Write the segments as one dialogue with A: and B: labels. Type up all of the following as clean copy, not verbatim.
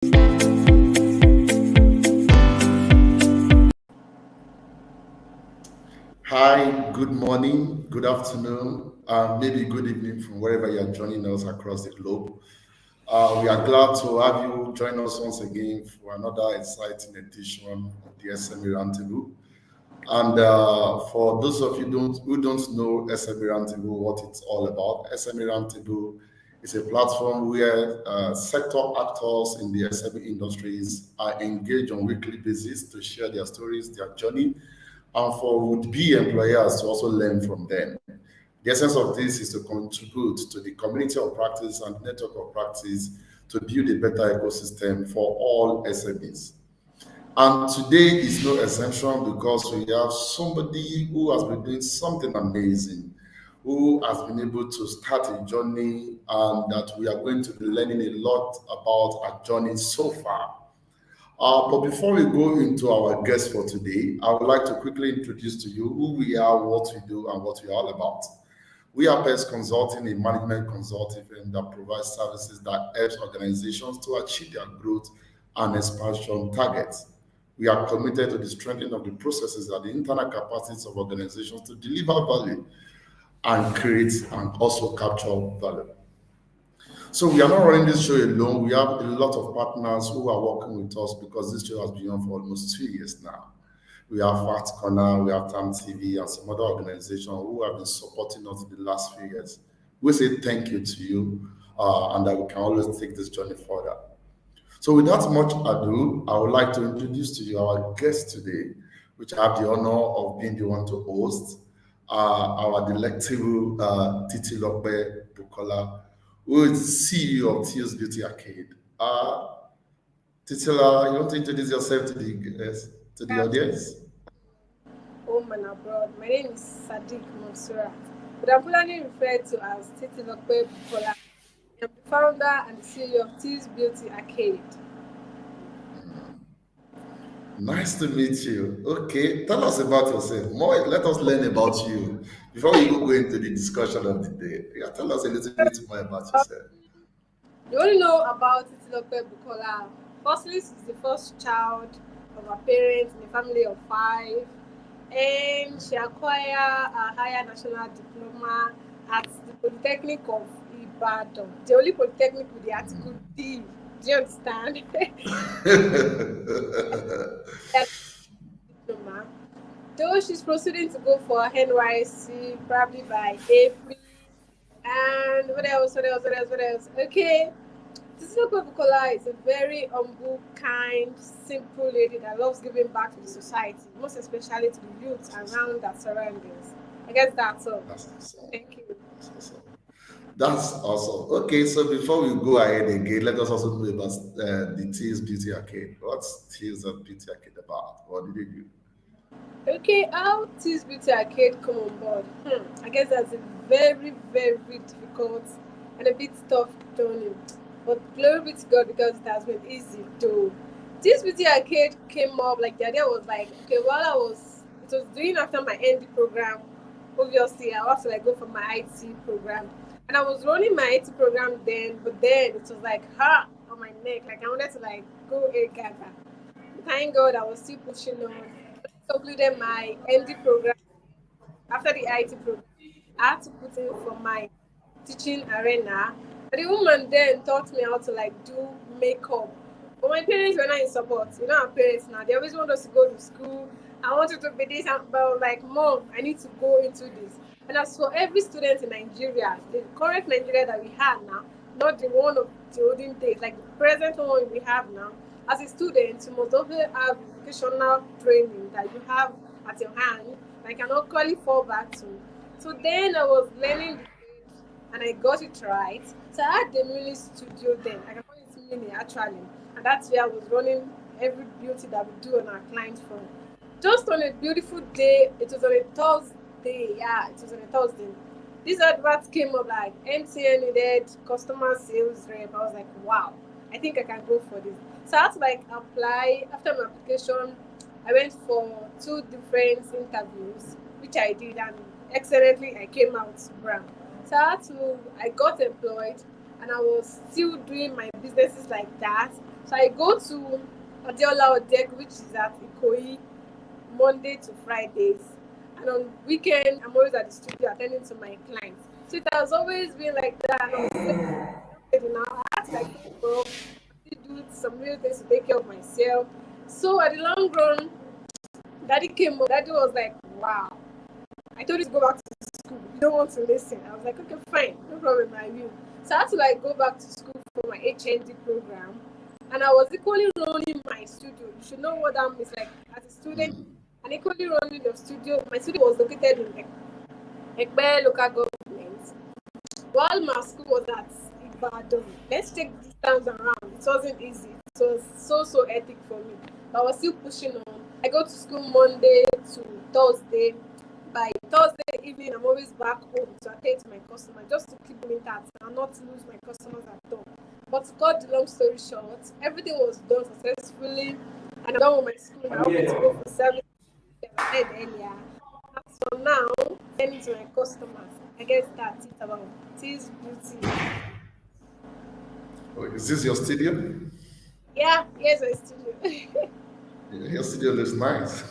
A: Hi, good morning, good afternoon, maybe good evening from wherever you're joining us across the globe. We are glad to have you join us once again for another exciting edition of the SME Roundtable. And for those of you who don't know SME Roundtable, what it's all about, SME Roundtable is a platform where sector actors in the SME industries are engaged on weekly basis to share their stories, their journey, and for would-be employers to also learn from them. The essence of this is to contribute to the community of practice and network of practice to build a better ecosystem for all SMEs. And today is no exception because we have somebody who has been doing something amazing, who has been able to start a journey, and that we are going to be learning a lot about our journey so far. But before we go into our guest for today, I would like to quickly introduce to you who we are, what we do, and what we're all about. We are Best Consulting, a management consulting firm that provides services that helps organizations to achieve their growth and expansion targets. We are committed to the strengthening of the processes and the internal capacities of organizations to deliver value and create and also capture value. So we are not running this show alone. We have a lot of partners who are working with us because this show has been on for almost 2 years now. We have Fat Corner, we have Tam TV, and some other organizations who have been supporting us in the last few years. We say thank you to you, and that we can always take this journey further. So without much ado, I would like to introduce to you our guest today, which I have the honor of being the one to host, our delectable Titilope Bukola, who is CEO of Teals Beauty Arcade. Titila, you want to introduce yourself to the audience?
B: Home and abroad. My name is Sadiq Mansurat, but I'm popularly referred to as Titilope Bukola. I'm the founder and the CEO of Teals Beauty Arcade.
A: Nice to meet you. Okay, tell us about yourself. More, let us learn about you before we go into the discussion of the day. Yeah, tell us a little bit more about yourself.
B: You only know about Titilope Bukola. Firstly, she's the first child of her parents in a family of 5, and she acquired a higher national diploma at the Polytechnic of Ibadan, the only polytechnic with the article D. Do you understand? That diploma. Though she's proceeding to go for NYC probably by April. And what else? What else? What else? What else? Okay. Titilope Bukola is a very humble, kind, simple lady that loves giving back to the society, most especially to the youth around her surroundings. I guess that's all.
A: That's awesome.
B: Thank you.
A: That's awesome. That's awesome. Okay, so before we go ahead again, let us also know about the Teals Beauty Arcade. What's Teals Beauty Arcade about? What did you do?
B: Okay, how Teals Beauty Arcade come on board? I guess that's a very, very difficult and a bit tough journey. But glory be to God because it has been easy though. Teals Beauty Arcade came up, like the idea was like, okay, it was doing after my ND program, obviously I have to like go for my IT program. And I was running my IT program then, but then it was like, on my neck. Like I wanted to like go a gaga. Thank God I was still pushing on. Completed my ND program after the IT program. I had to put in for my teaching arena. But the woman then taught me how to like do makeup. But my parents were not in support. You know our parents now. They always want us to go to school. I wanted to be this, but I was like, Mom, I need to go into this. And as for every student in Nigeria, the correct Nigeria that we have now, not the one of the olden days, like the present one we have now, as a student, you must also have vocational training that you have at your hand that you can actually fall back to. So then I was learning the trade and I got it right. So I had the mini studio then. I can call it mini actually. And that's where I was running every beauty that we do on our client front. Just on a beautiful day, it was on a Thursday. Yeah, it was on a Thursday. This advert came up like MTN needed customer sales rep. I was like, wow, I think I can go for this. So I had to like apply. After my application, I went for 2 different interviews, which I did, and excellently I came out brown. So I got employed, and I was still doing my businesses like that. So I go to Adeola Odek, which is at Ikoyi, Monday to Fridays. And on weekend, I'm always at the studio attending to my clients. So it has always been like that. And I was still now. I had to like take off, do some real things to take care of myself. So at the long run, Daddy came home. Daddy was like, wow. I told you to go back to school. You don't want to listen. I was like, okay, fine. No problem. I will. So I had to like go back to school for my HND program. And I was equally running my studio. You should know what that means. Like as a student, and equally running your studio. My studio was located in Ekpe local government. While my school was at Ibadan, let's check distance around. It wasn't easy. It was so hectic for me. But I was still pushing on. I go to school Monday to Thursday. By Thursday evening, I'm always back home to attend to my customer, just to keep them intact and not lose my customers at all. But to cut the long story short, everything was done successfully, and I'm done with my school. I wanted to go for service as I said earlier. As for now, attending to my customers. I guess that's it about T's Beauty.
A: Oh, is this your studio?
B: Yeah, here's my studio.
A: Yeah, your studio looks nice.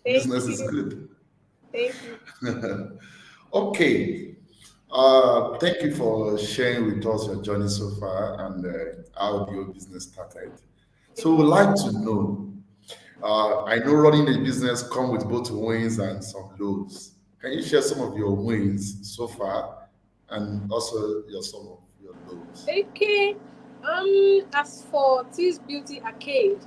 B: Thank
A: Business is
B: you.
A: good.
B: Thank you.
A: Okay. Thank you for sharing with us your journey so far and how your business started. So we'd like to know. I know running a business come with both wins and some lows. Can you share some of your wins so far and also some of your lows?
B: Okay. As for T's Beauty Arcade,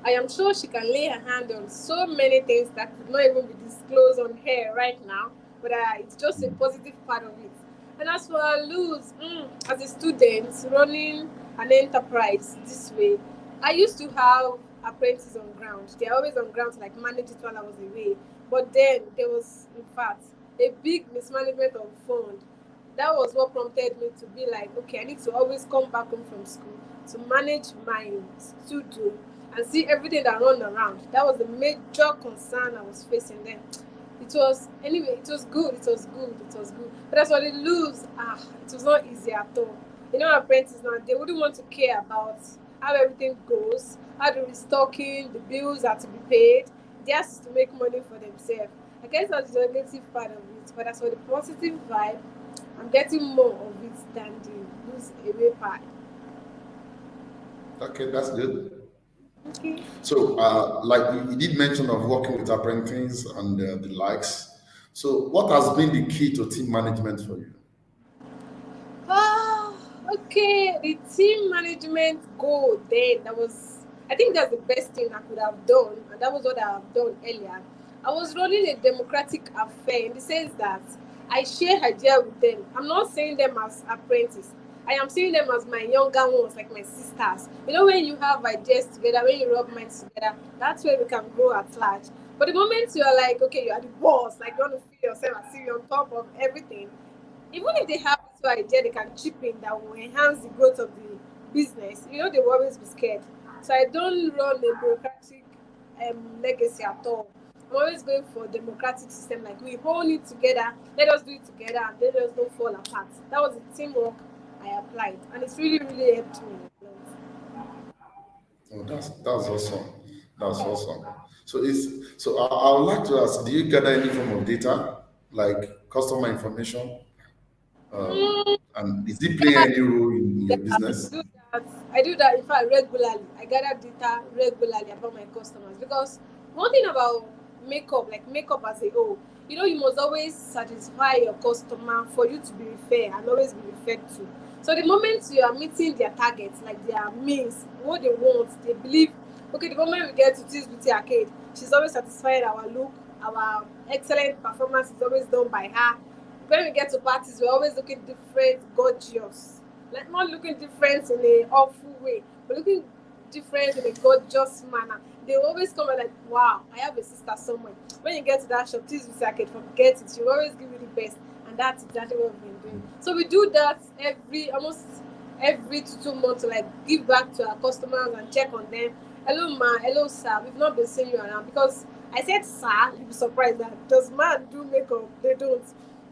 B: I am sure she can lay her hand on so many things that could not even be disclosed on here right now, but it's just a positive part of it. And as for Luz, as a student running an enterprise this way, I used to have apprentices on ground. They're always on ground to like manage it while I was away. But then there was, in fact, a big mismanagement of fund. That was what prompted me to be like, okay, I need to always come back home from school to manage my studio and see everything that run around. That was the major concern I was facing then. It was anyway, it was good, it was good, it was good. But as for the lose, it was not easy at all. You know, apprentices now, they wouldn't want to care about how everything goes, how the restocking, the bills are to be paid. They have to make money for themselves. I guess that's the negative part of it. But as for the positive vibe, I'm getting more of it than the lose away part.
A: Okay, that's good.
B: Okay.
A: So, like you did mention of working with apprentices and the likes. So, what has been the key to team management for you?
B: Ah, okay. The team management goal then that was I think that's the best thing I could have done, and that was what I have done earlier. I was running a democratic affair in the sense that I share idea with them. I'm not saying them as apprentices. I am seeing them as my younger ones, like my sisters. You know, when you have ideas together, when you rub minds together, that's where we can grow at large. But the moment you are like, okay, you are the boss, like you want to feel yourself as if you're on top of everything, even if they have this idea they can chip in that will enhance the growth of the business, you know, they will always be scared. So I don't run a bureaucratic legacy at all. I'm always going for a democratic system, like we hold it together, let us do it together, and let us don't fall apart. That was the teamwork I applied, and it's really helped me a lot.
A: Oh, that's awesome. That's awesome. I would like to ask, do you gather any form of data like customer information?
B: Mm,
A: And is it playing any role in
B: Yeah,
A: your
B: I
A: business?
B: do that. I do that in fact regularly. I gather data regularly about my customers because one thing about makeup, like makeup as a whole, you know, you must always satisfy your customer for you to be fair and always be referred to. So the moment you are meeting their targets, like their means, what they want, they believe, okay, the moment we get to this beauty arcade, she's always satisfied our look, our excellent performance is always done by her. When we get to parties, we're always looking different, gorgeous. Like not looking different in a awful way, but looking different in a gorgeous manner. They always come and like, wow, I have a sister somewhere. When you get to that shop, please be like, forget it. She'll always give you the best. And that's exactly what we've been doing. So we do that almost every 2 months to like give back to our customers and check on them. Hello ma, hello sir, we've not been seeing you around because I said sir, you'll be surprised that does man do makeup? They don't.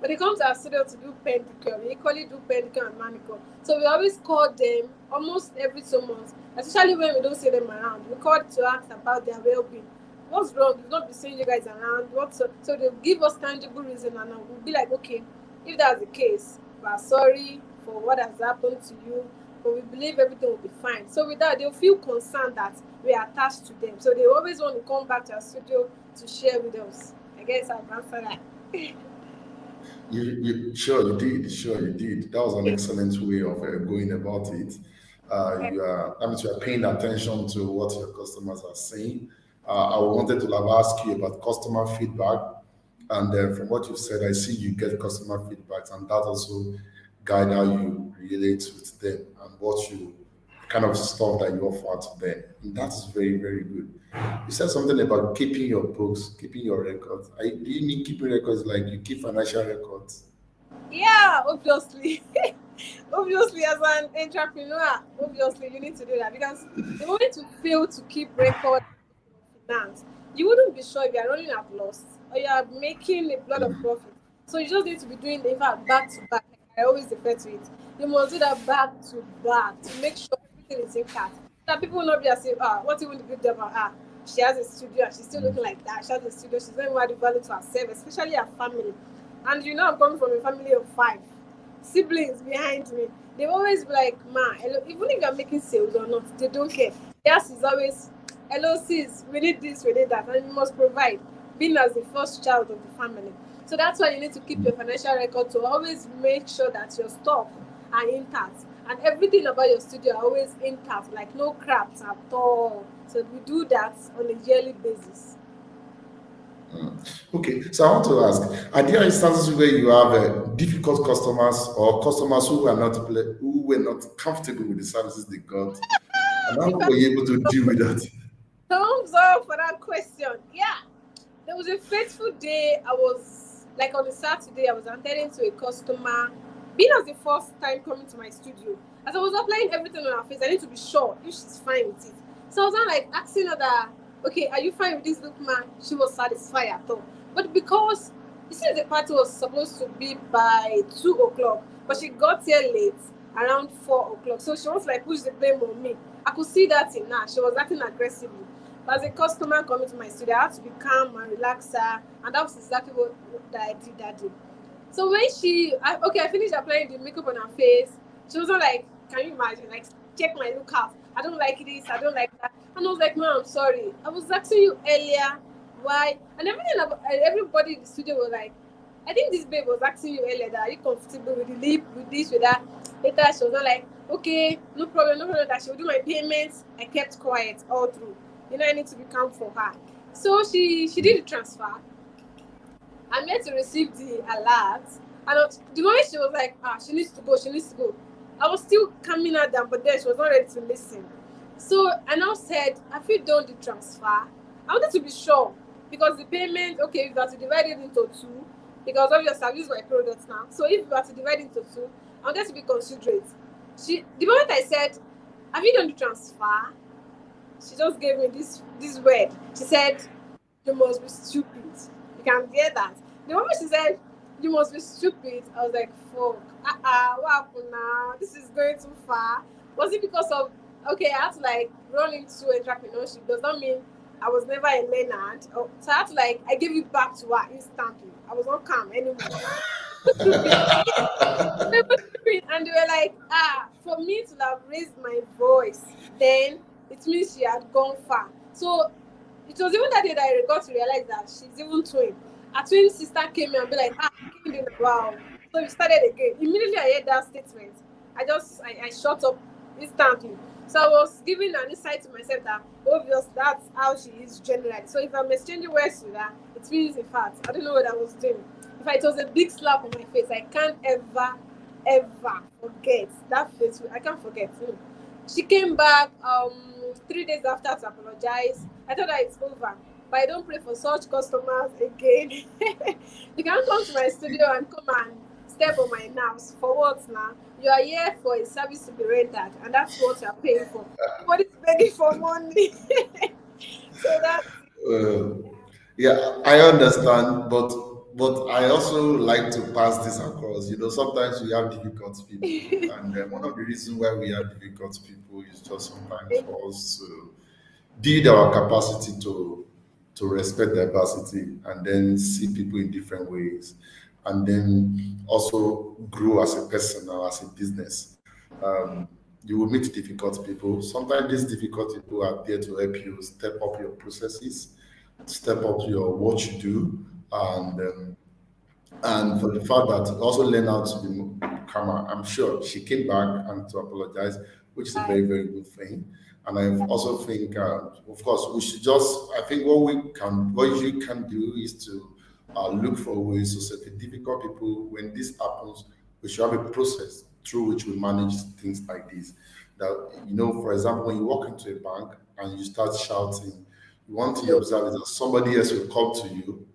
B: But they come to our studio to do pedicure. We equally do pedicure and manicure. So we always call them almost every 2 months, especially when we don't see them around. We call to ask about their well-being. What's wrong? We've not been seeing you guys around. What's so they'll give us tangible reason, and we'll be like, okay, if that's the case, we're sorry for what has happened to you, but we believe everything will be fine. So with that, they'll feel concerned that we are attached to them. So they always want to come back to our studio to share with us. I guess I've answered that.
A: You sure you did, sure you did. That was an excellent way of going about it. You are, that means you are paying attention to what your customers are saying. I wanted to have asked you about customer feedback, and then from what you said, I see you get customer feedbacks, and that also guide how you relate with them and what you kind of stuff that you offer to them. And that's very, very good. You said something about keeping your books, keeping your records. Do you mean keeping records like you keep financial records?
B: Yeah, obviously. Obviously, as an entrepreneur, obviously you need to do that because the moment you fail to keep record of finance, you wouldn't be sure if you are running at loss or you are making a lot of profit. So you just need to be doing, in fact, back to back. Like I always refer to it. You must do that back to back to make sure everything is intact. That people will not be as if, what even the good job about her? She has a studio and she's still looking like that. She has a studio, she's not even adding value to herself, especially her family. And you know, I'm coming from a family of 5 siblings behind me. They always be like, "Ma, hello," even if you're making sales or not, they don't care. Yes, is always, "Hello, sis, we need this, we need that," and you must provide, being as the first child of the family. So that's why you need to keep your financial record to always make sure that your stock are intact and everything about your studio are always intact, like no cracks at all. So we do that on a yearly basis.
A: Okay, so I want to ask: are there instances where you have difficult customers or customers who were not comfortable with the services they got, and how
B: In
A: were
B: fact,
A: you able to deal with that?
B: thumbs up for that question. Yeah, there was a fateful day. I was like on a Saturday, I was attending to a customer. Being as the first time coming to my studio, as I was applying everything on her face, I need to be sure if she's fine with it. So I was not like asking her that, okay, are you fine with this look, man? She was satisfied at all. But because you see, the party was supposed to be by 2 o'clock, but she got here late around 4 o'clock. So she wants to like push the blame on me. I could see that in her. She was acting aggressively. But as a customer coming to my studio, I had to be calm and relax her, and that was exactly what I did that day. So when I finished applying the makeup on her face, she was not like, can you imagine? Like, check my look out. I don't like this, I don't like that. And I was like, no, I'm sorry. I was asking you earlier why. And everybody in the studio was like, I think this babe was asking you earlier that are you comfortable with the lip, with this, with that. Later, she was not like, okay, no problem, no problem, that she will do my payments. I kept quiet all through. You know, I need to be calm for her. So she did the transfer. I'm meant to receive the alert. And the moment she was like, she needs to go, she needs to go. I was still calming her down, but then she was not ready to listen. So I now said, have you done the transfer? I wanted to be sure because the payment, okay, if you have to divide it into two, because obviously I've used my products now. So if you have to divide it into two, I wanted to be considerate. The moment I said, have you done the transfer? She just gave me this word. She said, you must be stupid. You can hear that. The moment she said, you must be stupid, I was like, fuck. What happened now? This is going too far. Was it because of, okay, I had to like run into entrepreneurship. Does not mean I was never a learner. So I had to like, I gave it back to her instantly. I was not calm anymore. Stupid. And they were like, for me to have raised my voice, then it means she had gone far. So it was even that day that I got to realize that she's even twin. Her twin sister came in and be like, wow. So we started again. Immediately I heard that statement. I shut up instantly. So I was giving an insight to myself that obviously that's how she is generally. So if I'm exchanging words with her, it means in fact, I don't know what I was doing. In fact, it was a big slap on my face. I can't ever forget that face. I can't forget. She came back 3 days after to apologize. I thought that it's over. But I don't pray for such customers again. You can't come to my studio and come and step on my nerves. For what now? You are here for a service to be rendered, and that's what you are paying for. Nobody's begging for money. So that's
A: Uh, yeah, I understand, but but I also like to pass this across. Sometimes we have difficult people, and one of the reasons why we have difficult people is just sometimes for us to build our capacity to respect diversity and then see people in different ways, and then also grow as a person or as a business. Um, you will meet difficult people. Sometimes these difficult people are there to help you step up your processes, step up your what you do, and for the fact that also learn how to be calmer. I'm sure she came back and to apologize, which is a very, very good thing. And I also think, of course, we should just, I think what you can do is to look for ways to set difficult people. When this happens, we should have a process through which we manage things like this. That, for example, when you walk into a bank and you start shouting, one thing you observe is that somebody else will come to you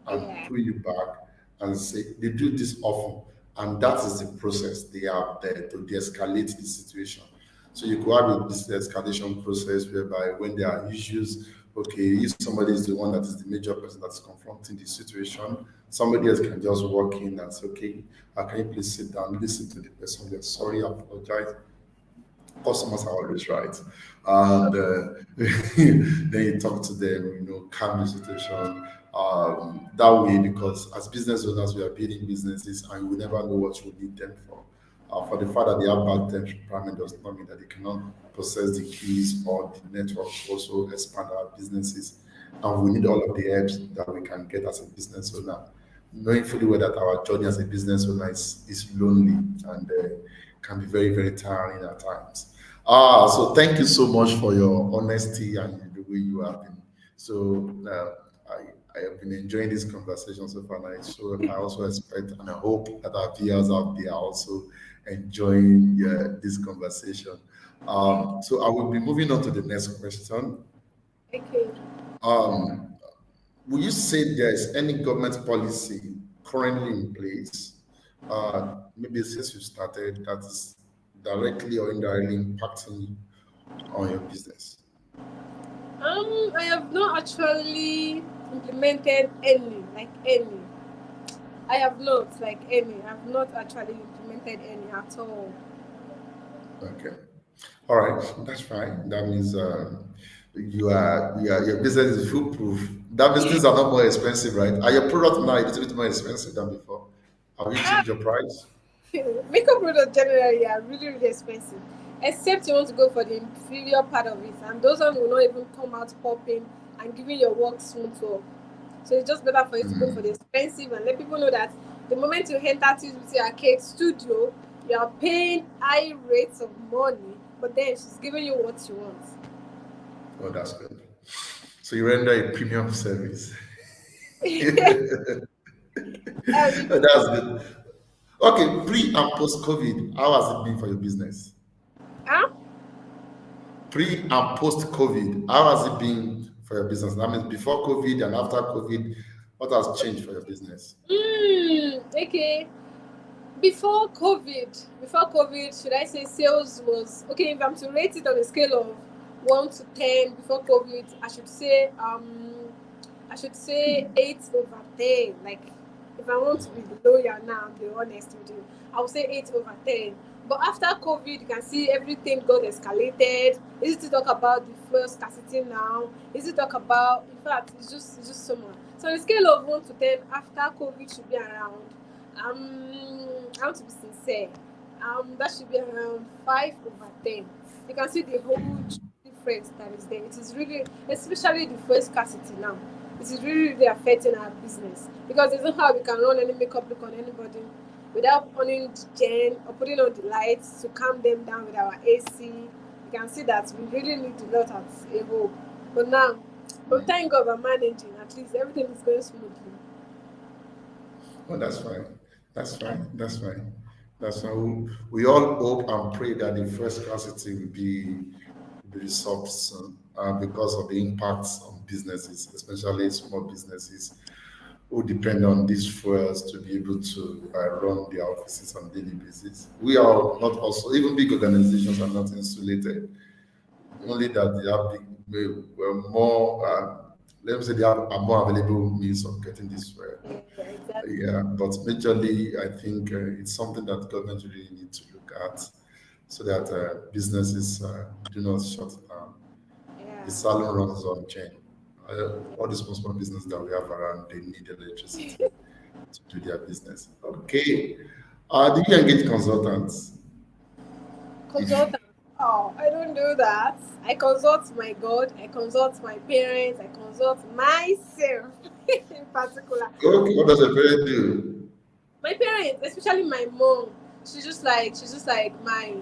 A: and
B: Yeah.
A: pull you back and say they do this often, and that is the process they have there to de-escalate the situation. So you could have a this escalation process whereby when there are issues, okay, if somebody is the one that is the major person that's confronting the situation, somebody else can just walk in and say, okay, can you please sit down, listen to the person, we are sorry, apologize. Customers are always right. And then you talk to them, calm the situation. That way, because as business owners, we are building businesses and we never know what you need them for. For the fact that they have bad temperament does not mean that they cannot possess the keys or the network to also expand our businesses. And we need all of the helps that we can get as a business owner, knowing fully well that our journey as a business owner is lonely and can be very, very tiring at times. So thank you so much for your honesty and the way you have been. So I have been enjoying this conversation so far, and I also expect and I hope that our viewers out there are also enjoying this conversation. So I will be moving on to the next question.
B: Okay.
A: Um, will you say there is any government policy currently in place, maybe since you started, that is directly or indirectly impacting on your business?
B: I have not actually implemented any, like any. I have not, like any. I've not actually implemented any at all.
A: Okay. All right, that's fine. That means your business is foolproof. That means things are not more expensive, right? Are your product now a little bit more expensive than before? Have you changed your price?
B: Makeup products generally are really, really expensive. Except you want to go for the inferior part of it, and those ones will not even come out popping and giving your work smooth work. So it's just better for you to go for the expensive and let people know that the moment you enter Titilope Arcade Studio, you are paying high rates of money, but then she's giving you what you want.
A: Oh, that's good. So you render a premium service.
B: Every
A: Oh, that's good. Okay, pre and post COVID, how has it been for your business?
B: huh?
A: Pre and post COVID, how has it been for your business? That means before COVID and after COVID, what has changed for your business?
B: Okay. Before COVID, should I say sales was okay? If I'm to rate it on a scale of 1 to 10 before COVID, I should say 8/10. Like, if I want to be loyal now, be honest with you, I would say 8/10. But after COVID, you can see everything got escalated. Is it to talk about the first scarcity now? Is it talk about, in fact, it's just so much. So on a scale of 1 to 10, after COVID should be around, I want to be sincere. That should be around 5/10. You can see the huge difference that is there. It is really, especially the first scarcity now. It is really, really affecting our business because there's no how we can run any makeup look on anybody without on the gen or putting on the lights to calm them down with our AC. You can see that we really need a lot at a whole. But now, but thank God we're managing. At least everything is going smoothly.
A: Oh, that's fine. That's fine. That's fine. That's fine. We all hope and pray that the first scarcity will be resolved soon because of the impacts on businesses, especially small businesses who depend on these fuels to be able to run their offices on a daily basis. We are not also, even big organizations are not insulated, only that they have more let me say, they have a more available means of getting this
B: Yeah, exactly.
A: yeah, but majorly, I think it's something that government really need to look at so that businesses do not shut down. The
B: Yeah.
A: salon runs on chain. All the small business that we have around, they need electricity to do their business. Okay. Do you engage consultants? If
B: Consultant. Oh, I don't do that. I consult my God, I consult my parents, I consult myself in particular.
A: okay, what does a parent do?
B: My parents, especially my mom, she's just like my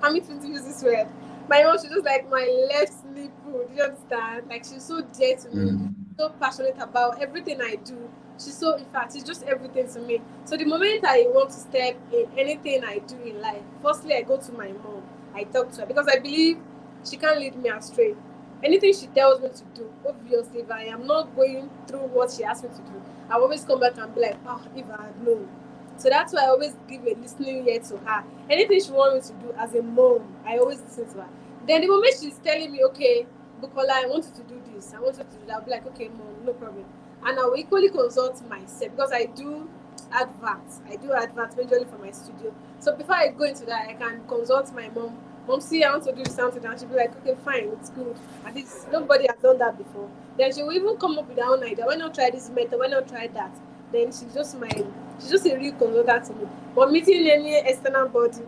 B: permit me to use this word. My mom, she's just like my left nipple. Do you understand? Like she's so dear to me,
A: Mm,
B: so passionate about everything I do. She's so, in fact, she's just everything to me. So the moment I want to step in anything I do in life, firstly I go to my mom. I talk to her because I believe she can't lead me astray. Anything she tells me to do, obviously, if I am not going through what she asked me to do, I always come back and be like, oh, if I had known. So that's why I always give a listening ear to her. Anything she wants me to do as a mom, I always listen to her. Then the moment she's telling me, okay, Bukola, I want you to do this, I want you to do that, I'll be like, okay, mom, no problem. And I will equally consult myself because I do adverts. I do adverts majorly for my studio. So before I go into that, I can consult my mom. Mom, see, I want to do something, and she'll be like, okay, fine, it's good. At least nobody has done that before. Then she will even come up with her own idea. Why not try this method? Why not try that? Then she's just a real consultant to me. But meeting any external body,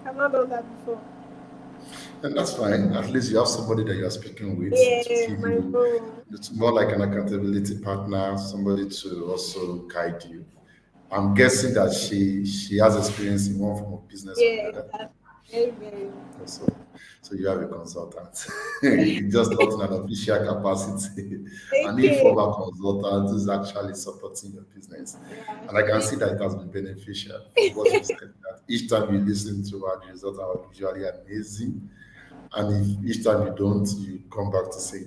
B: I've not done that before.
A: and that's fine. At least you have somebody that you are speaking with to
B: Yeah,
A: give
B: my
A: you.
B: mom.
A: It's more like an accountability partner, somebody to also guide you. I'm guessing that she has experience in one form of business or the
B: Yeah,
A: other.
B: exactly. Very, very.
A: Also, so you have a consultant. It's just not in an official capacity, an
B: Okay.
A: informal consultant who's actually supporting your business.
B: Yeah,
A: And I
B: she
A: can
B: did.
A: see that it has been beneficial from what you said. That each time you listen to her, the results are usually amazing. And if each time you don't, you come back to say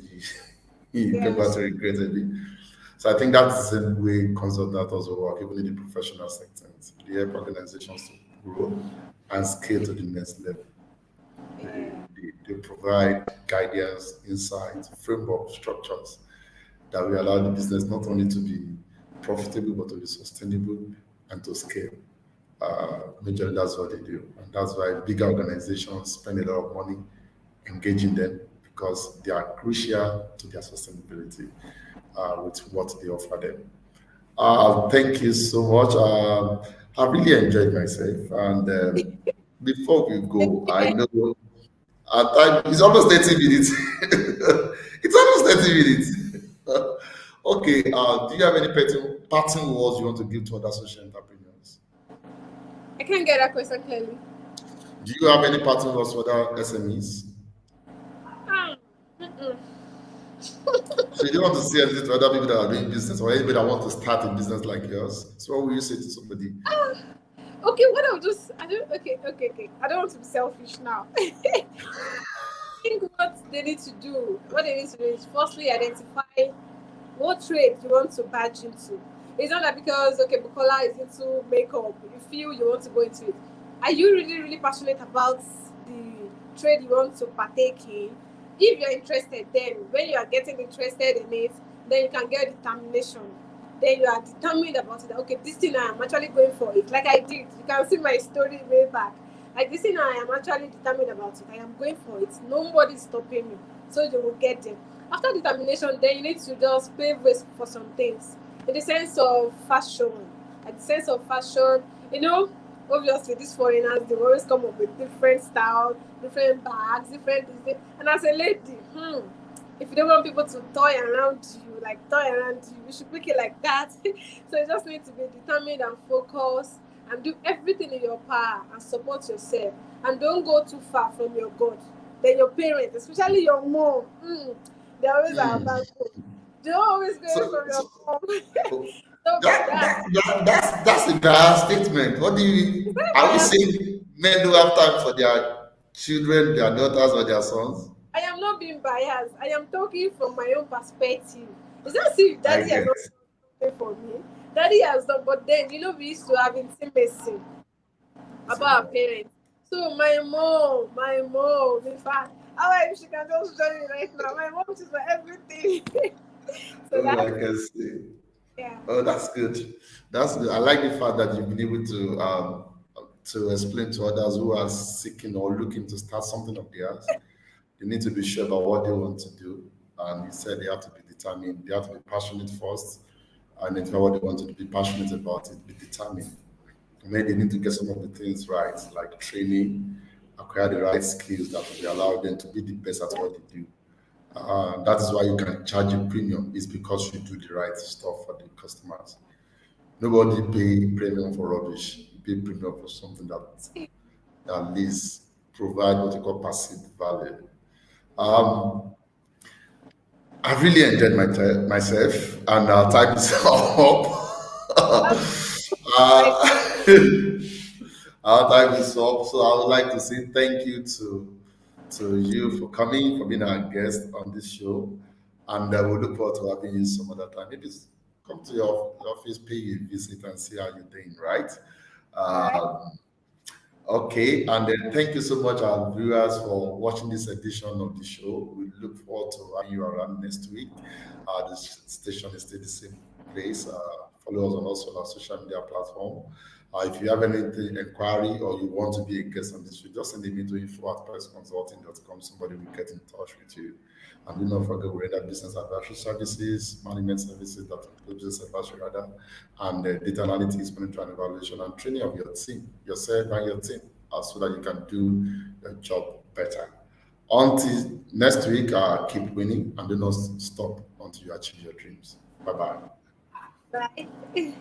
A: you come
B: Yeah,
A: back to regret a bit. So I think that's the same way consultants also work, even in the professional sector. They help organizations to grow and scale to the next level.
B: yeah,
A: They provide guidance, insights, framework, structures that will allow the business not only to be profitable, but to be sustainable and to scale. Majorly, that's what they do. And that's why bigger organizations spend a lot of money engaging them because they are crucial to their sustainability with what they offer them. Thank you so much. I really enjoyed myself. And before we go, I know time is almost 30 minutes. It's almost 30 minutes. Okay. Do you have any parting words you want to give to other social entrepreneurs?
B: I can't get that question clearly.
A: Do you have any parting words for other SMEs?
B: Ah, mm-mm.
A: So you don't want to say anything to other people that are doing business or anybody that want to start a business like yours. So what will you say to somebody?
B: Okay, what I'll just I don't okay. I don't want to be selfish now. I think what they need to do is firstly identify what trade you want to badge into. It's not that because okay, Bukola is into makeup, you feel you want to go into it. Are you really, really passionate about the trade you want to partake in? If you're interested, then when you are getting interested in it, then you can get determination. Then you are determined about it. That, okay, this thing I am actually going for it. Like I did. You can see my story way back. Like this thing I am actually determined about it. I am going for it. Nobody is stopping me. So you will get there. After determination, then you need to just pave ways for some things. In the sense of fashion, like the sense of fashion, you know, obviously these foreigners they always come up with different styles, different bags, different this. And as a lady, if you don't want people to toy around you, like toy around you, you should pick it like that. So you just need to be determined and focused and do everything in your power and support yourself. And don't go too far from your God. Then your parents, especially your mom, they always are
A: Hmm.
B: backbone. Don't always go away
A: So,
B: from your
A: so
B: mom.
A: oh,
B: Don't be that.
A: that's a bad statement. What do
B: It's
A: you
B: not
A: are we
B: biased.
A: saying men don't have time for their children, their daughters, or their sons?
B: I am not being biased. I am talking from my own perspective. It's not as if
A: I
B: daddy has
A: get.
B: not done something for me. Daddy has done, but then we used to have intimacy
A: It's a
B: about our
A: more.
B: parents. So my mom, in fact, how if she can just join me right now? My mom is for everything. So
A: Oh, I
B: that's
A: can see.
B: yeah.
A: Oh, that's good. That's good. I like the fact that you've been able to explain to others who are seeking or looking to start something of theirs. They need to be sure about what they want to do. And you said they have to be determined. They have to be passionate first, and if what they want to be passionate about it, be determined. And then they need to get some of the things right, like training, acquire the right skills that will allow them to be the best at what they do. That is why you can charge a premium, is because you do the right stuff for the customers. Nobody pay premium for rubbish. You pay premium for something that at least provide what you call passive value. Um, I've really enjoyed myself, and I'll type this up.
B: Oh, like
A: uh, Our time is up, so I would like to say thank you to you for coming, for being our guest on this show, and we look forward to having you some other time. Maybe come to your office, pay you a visit, and see how you're doing. Right?
B: all right.
A: Um, Okay, and then thank you so much, our viewers, for watching this edition of the show. We look forward to having you around next week. The station is still the same place. Follow us on also our social media platform. If you have anything inquiry or you want to be a guest on this show, just send a mail to info@priceconsulting.com. Somebody will get in touch with you. And do not forget, we render business advisory services, management services, that includes business advisory rather, and data analytics, monitoring and evaluation, and training of your team, yourself and your team, so that you can do your job better. Until next week, keep winning and do not stop until you achieve your dreams. Bye bye.
B: Bye.